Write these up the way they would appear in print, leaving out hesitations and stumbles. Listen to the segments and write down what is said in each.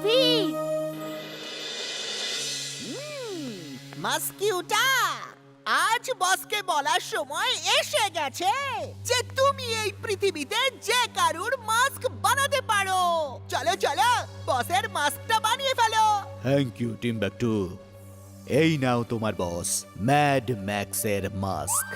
ভিড়। মাস্কিউটা, আজ বসকে বলার সময় এসে গেছে যে তুমি এই পৃথিবীতে যে কারুর মাস্ক বানাতে পারো। চলো চলো, বসের মাস্কটা বানিয়ে ফেলো। Thank you Timbuktu. এই নাও তোমার বস ম্যাড ম্যাক্সের মাস্ক।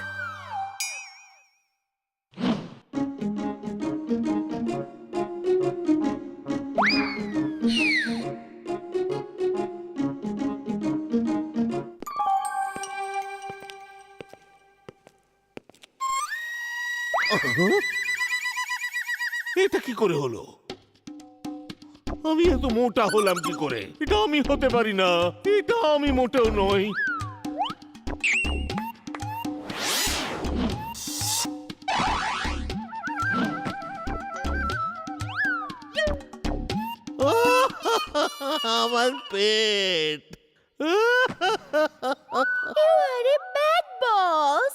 এটা কি করে হলো? আমি এত মোটা হলাম কি করে? এটা আমি হতে পারি না, এটা আমি মোটেও নই। আমার পেট। You are a bad boss.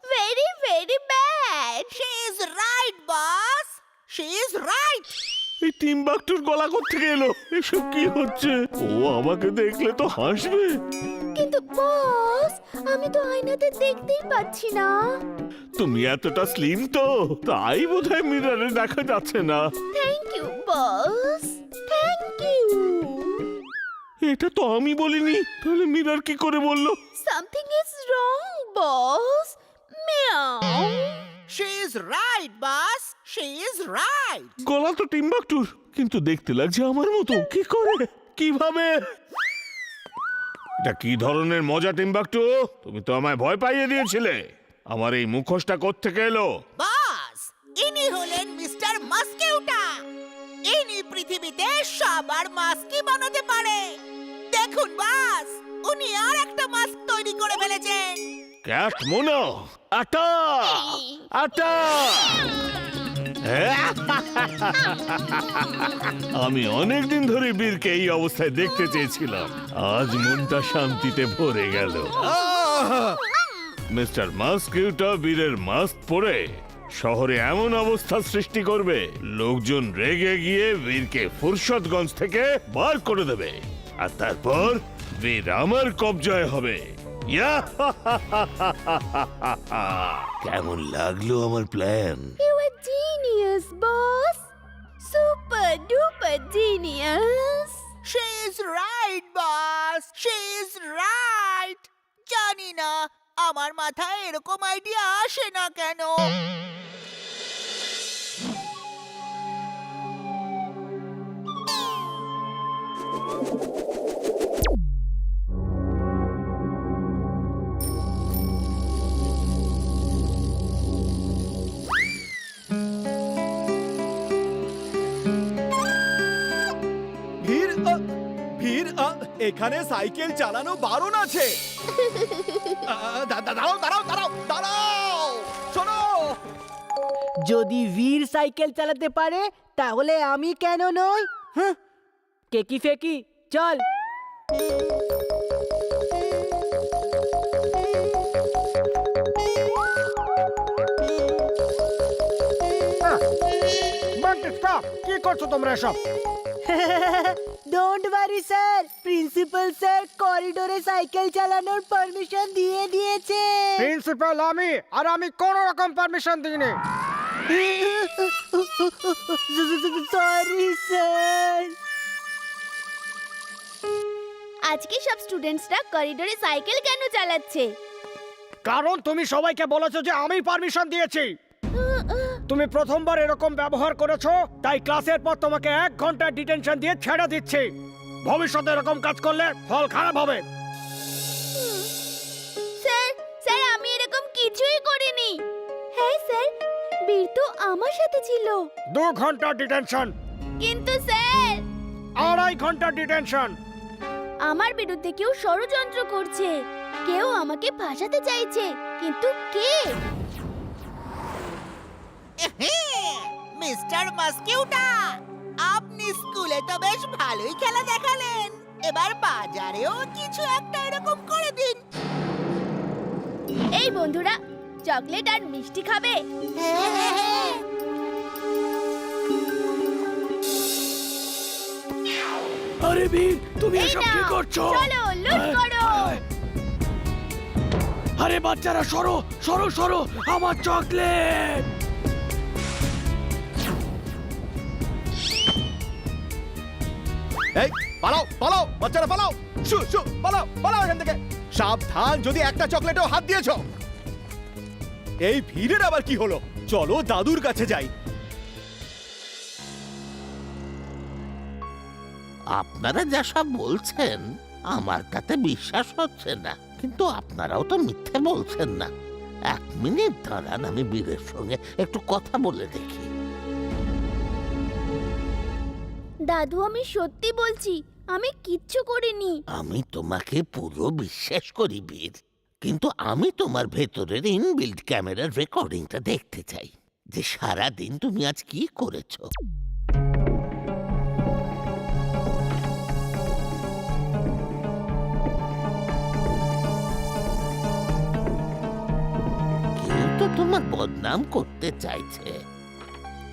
Very, very bad. She is right, boss. She is right. এই টিম্বাকটুর গলা কোত্থেকে এলো? এসব কি হচ্ছে? ও আমাকে দেখলে তো হাসবে। কিন্তু বস, আমি তো আয়নাতে দেখতেই পাচ্ছি না। তুমি এতটা স্লিম তো, তাই বোধহয় মিররে দেখা যাচ্ছে না। Thank you boss, thank you. এটা তো আমি বলিনি, তাহলে মিরর কি করে বললো? Something is wrong boss. মিয়াও। She is right, boss. She is right. গলা তো টিম্বাকটুর, কিন্তু দেখতে লাগছে আমার মতো। কি করে, কিভাবে? এটা কি ধরনের মজা টিম্বাকটু? তুমি তো আমায় ভয় পাইয়ে দিয়েছিলে। আমার এই মুখোশটা কোত্থেকে এলো? বস, ইনি হলেন মিস্টার মাস্কিউটা। ইনি পৃথিবীতে সবার মাস্কই বানাতে পারে। দেখুন বস, উনি আর একটা মাস্ক তৈরি করে ফেলেছেন। ক্যাট মোনো, আটা আটা। আমি অনেকদিন ধরে বীরকে এই অবস্থায় দেখতে চেয়েছিলাম। আজ মনটা শান্তিতে ভরে গেল। মিস্টার মাস্কিউটা বীরের মাস্ক পরে শহরে এমন অবস্থা সৃষ্টি করবে, লোকজন রেগে গিয়ে বীরকে ফুরসতগঞ্জ থেকে বার করে দেবে, আর তারপর বীর আমার কবজায় হবে। কেমন লাগলো আমার plan? You are genius, boss. Super duper genius. She is right, boss. She is right. জানি না আমার মাথায় এরকম আইডিয়া আসে না কেন। এখানে সাইকেল চালানো বারণ আছে। দাঁড়াও দাঁড়াও দাঁড়াও দাঁড়াও, শোনো। যদি বীর সাইকেল চালাতে পারে তাহলে আমি কেন নই? কেকি ফেকি চল। কি করছো তোমরা এসব? Don't worry sir, principal sir করিডোরে সাইকেল চালানোর পারমিশন দিয়ে দিয়েছে। প্রিন্সিপাল আমি, আর আমি কোন রকম পারমিশন দিইনি। Sorry sir. আজকে সব স্টুডেন্টসরা করিডোরে সাইকেল কেন চালাচ্ছে? কারণ তুমি সবাইকে বলেছো যে আমি পারমিশন দিয়েছি। তুমি প্রথমবার এরকম ব্যবহার করেছো, তাই ক্লাসের পর তোমাকে 1 ঘন্টা ডিটেনশন দিয়ে ছেড়ে দিচ্ছি। ভবিষ্যতে এরকম কাজ করলে ফল খারাপ হবে। স্যার, স্যার আমি এরকম কিছুই করিনি। হ্যাঁ স্যার, বীর তো আমার সাথে ছিল। 2 ঘন্টা ডিটেনশন। কিন্তু স্যার, 2.5 ঘন্টা ডিটেনশন। আমার বিরুদ্ধে কেউ ষড়যন্ত্র করছে, কেউ আমাকে ফাঁসাতে চাইছে, কিন্তু কে? মিস্টার মাস্কিউটা, আপনি স্কুলে তো বেশ ভালোই খেলা দেখালেন। এবার বাজারেও কিছু একটা এরকম করে দিন। এই বন্ধুরা, চকলেট আর মিষ্টি খাবে? আরে বীর, তুমি এই এসব নাও, কি করছো? চলো লুট করো। আরে বাচ্চারা সরো সরো সরো, আমার চকলেট! এই পালাও পালাও বাচ্চারা পালাও, শু শু পালাও পালাও এখান থেকে। সাবধান, যদি একটা চকলেটেও হাত দিয়েছো। এই ভিড়ের আবার কি হলো? চলো দাদুর কাছে যাই। আপনারা যা সব বলছেন আমার তাতে বিশ্বাস হচ্ছে না, কিন্তু আপনারাও তো মিথ্যে বলছেন না। 1 মিনিট দাঁড়ান, আমি বীরের সঙ্গে একটু কথা বলে দেখি। দাদু আমি সত্যি বলছি, আমি কিচ্ছু করিনি। আমি তোমাকে পুরো বিশ্বাস করি বীর, কিন্তু আমি তোমার ভেতরের ইনবিল্ড ক্যামেরার রেকর্ডিংটা দেখতে চাই, যে সারা দিন তুমি আজ কি করেছো। কেউ তো তোমার বদনাম করতে চাইছে,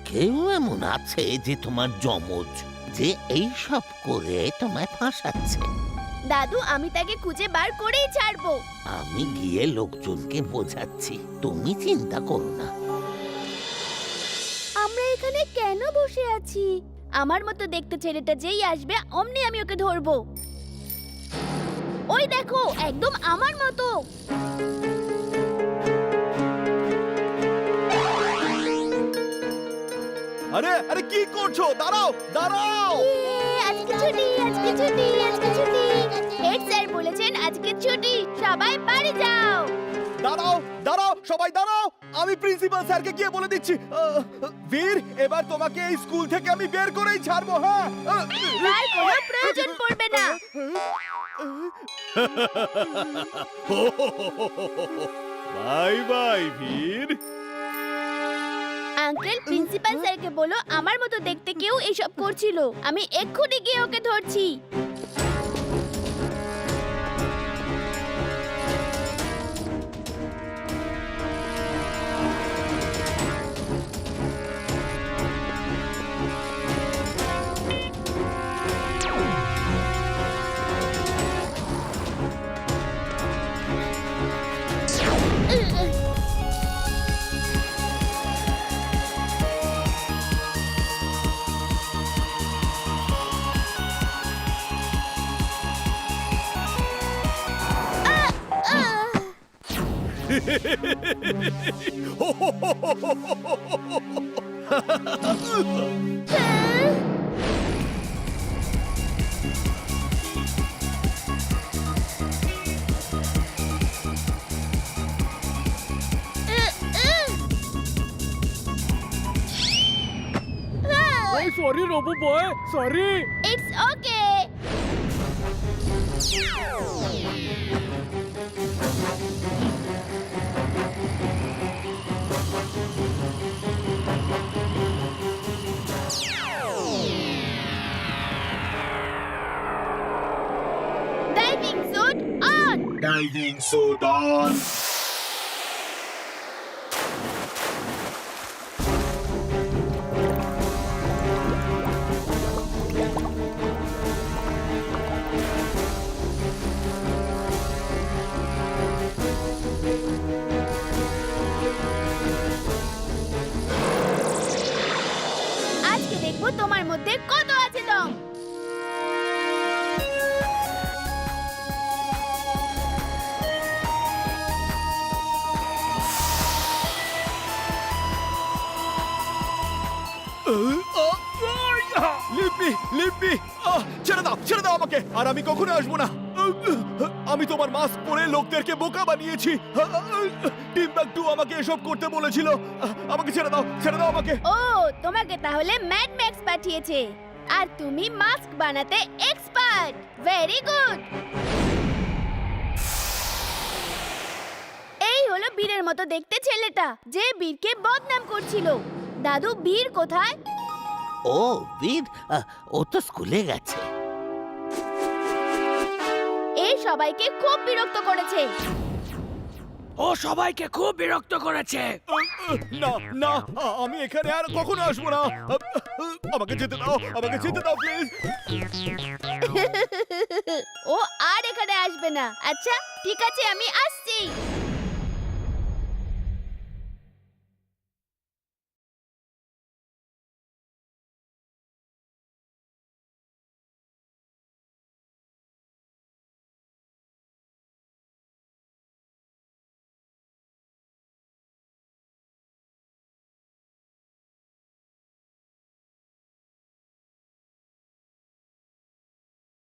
কেউ এমন আছে যে তোমার যমজ, যে এই সব করে তোমায় ফাঁসাচ্ছে। দাদু আমি তাকে খুঁজে বার করেই ছাড়বো। আমি গিয়ে লোকজনকে বোঝাচ্ছি, তুমি চিন্তা করো না। আমরা এখানে কেন বসে আছি? আমার মতো দেখতে ছেলেটা যেই আসবে অমনি আমি ওকে ধরবো। ওই দেখো, একদম আমার মতো। আরে আরে কি করছো? দাঁড়াও দাঁড়াও। আজকে ছুটি, আজকে ছুটি, আজকে ছুটি। হেড স্যার বলেছেন আজকে ছুটি, সবাই বাড়ি যাও। দাঁড়াও দাঁড়াও সবাই দাঁড়াও, আমি প্রিন্সিপাল স্যারকে গিয়ে বলে দিচ্ছি। বীর, এবার তোমাকে এই স্কুল থেকে আমি বের করেই ছাড়বো। হ্যাঁ, তার কোনো প্রয়োজন পড়বে না। বাই বাই বীর। আঙ্কেল, প্রিন্সিপাল স্যারকে বলো আমার মতো দেখতে কেউ এসব করছিল। আমি এক্ষুনি গিয়ে ওকে ধরছি। Sorry Robu boy, sorry. It's okay. Diving suit on. Diving suit on. আজকে দেখবো তোমার মধ্যে কত আছে দম। লিপি লিপি, ছেড়ে দাও আমাকে, আর আমি কখনো আসবো না। আমি তোমার মাস্ক পরে লোকদেরকে বোকা বানিয়েছি। টিম্বাকটু আমাকে এসব করতে বলেছিল। আমাকে ছেড়ে দাও আমাকে। ও, তোমাকে তাহলে ম্যাড ম্যাক্স পাঠিয়েছে, আর তুমি মাস্ক বানাতে এক্সপার্ট। Very good. এই হলো বীরের মতো দেখতে ছেলেটা, যে বীরকে বদনাম করছিল। দাদু, বীর কোথায়? ও বীর, ও তো স্কুলে গেছে। এই সবাইকে খুব বিরক্ত করেছে। ও সবাইকে খুব বিরক্ত করেছে। না না, আমি এখানে আর কখনো আসবো না। আমাকে যেতে দাও, আমাকে যেতে দাও প্লিজ। ও আর এখানে আসবে না। আচ্ছা ঠিক আছে, আমি আসছি।